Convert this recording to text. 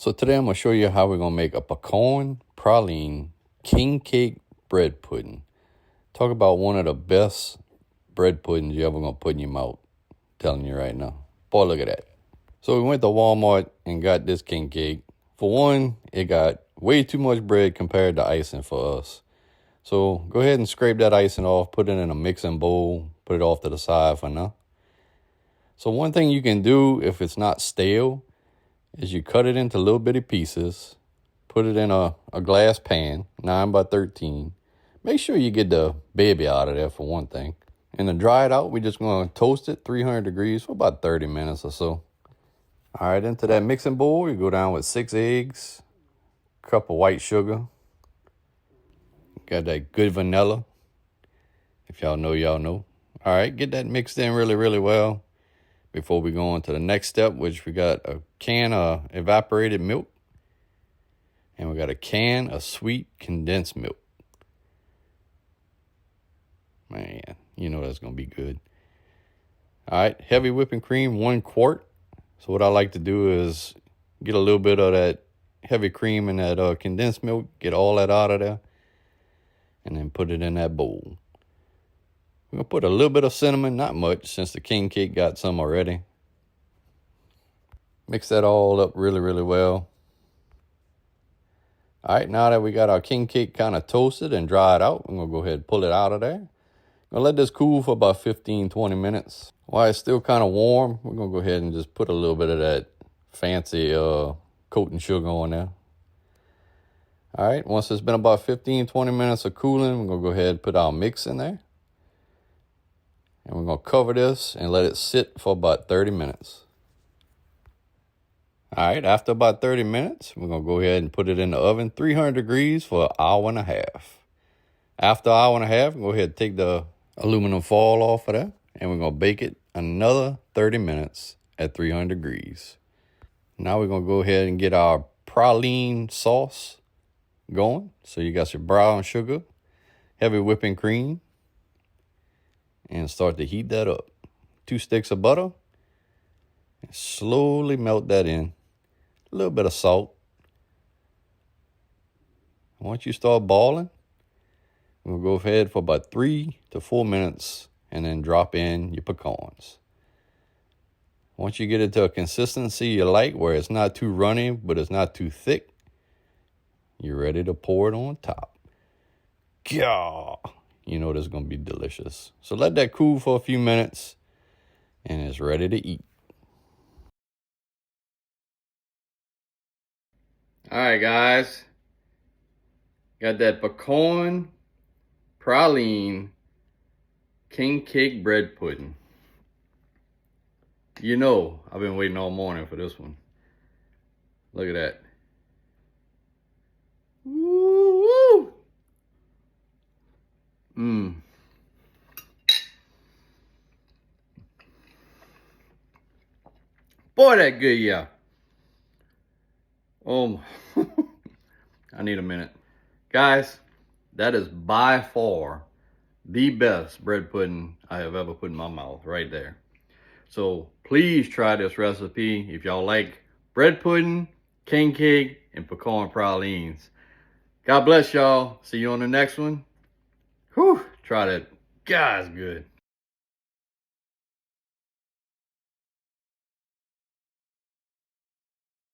So today I'm going to show you how we're going to make a pecan praline king cake bread pudding. Talk about one of the best bread puddings you're ever going to put in your mouth. I'm telling you right now. Boy, look at that. So we went to Walmart and got this king cake. For one, it got way too much bread compared to icing for us. So go ahead and scrape that icing off, put it in a mixing bowl, put it off to the side for now. So one thing you can do if it's not stale is you cut it into little bitty pieces, put it in a glass pan, 9 by 13. Make sure you get the baby out of there for one thing. And to dry it out, we're just going to toast it 300 degrees for about 30 minutes or so. All right, into that mixing bowl, you go down with 6 eggs, a cup of white sugar. Got that good vanilla. If y'all know, y'all know. All right, get that mixed in really, really well before we go on to the next step, which we got a can of evaporated milk. And we got a can of sweet condensed milk. Man, you know that's going to be good. All right, heavy whipping cream, 1 quart. So what I like to do is get a little bit of that heavy cream and that condensed milk, get all that out of there, and then put it in that bowl. We're going to put a little bit of cinnamon, not much, since the king cake got some already. Mix that all up really, really well. All right, now that we got our king cake kind of toasted and dried out, we're going to go ahead and pull it out of there. I'm going to let this cool for about 15-20 minutes. While it's still kind of warm, we're going to go ahead and just put a little bit of that fancy coating sugar on there. All right, once it's been about 15-20 minutes of cooling, we're going to go ahead and put our mix in there. And we're going to cover this and let it sit for about 30 minutes. All right, after about 30 minutes, we're going to go ahead and put it in the oven, 300 degrees for an hour and a half. After an hour and a half, go ahead and take the aluminum foil off of that. And we're going to bake it another 30 minutes at 300 degrees. Now we're going to go ahead and get our praline sauce going. So you got your brown sugar, heavy whipping cream, and start to heat that up. 2 sticks of butter, and slowly melt that in. A little bit of salt. Once you start boiling, we'll go ahead for about 3 to 4 minutes and then drop in your pecans. Once you get it to a consistency you like, where it's not too runny, but it's not too thick, you're ready to pour it on top. Gah! You know this is going to be delicious. So let that cool for a few minutes, and it's ready to eat. All right, guys. Got that pecan praline king cake bread pudding. You know I've been waiting all morning for this one. Look at that. Woo! Mmm. Boy, that good, yeah. Oh, I need a minute. Guys, that is by far the best bread pudding I have ever put in my mouth right there. So please try this recipe if y'all like bread pudding, king cake, and pecan pralines. God bless y'all. See you on the next one. Whew, try that. God's good.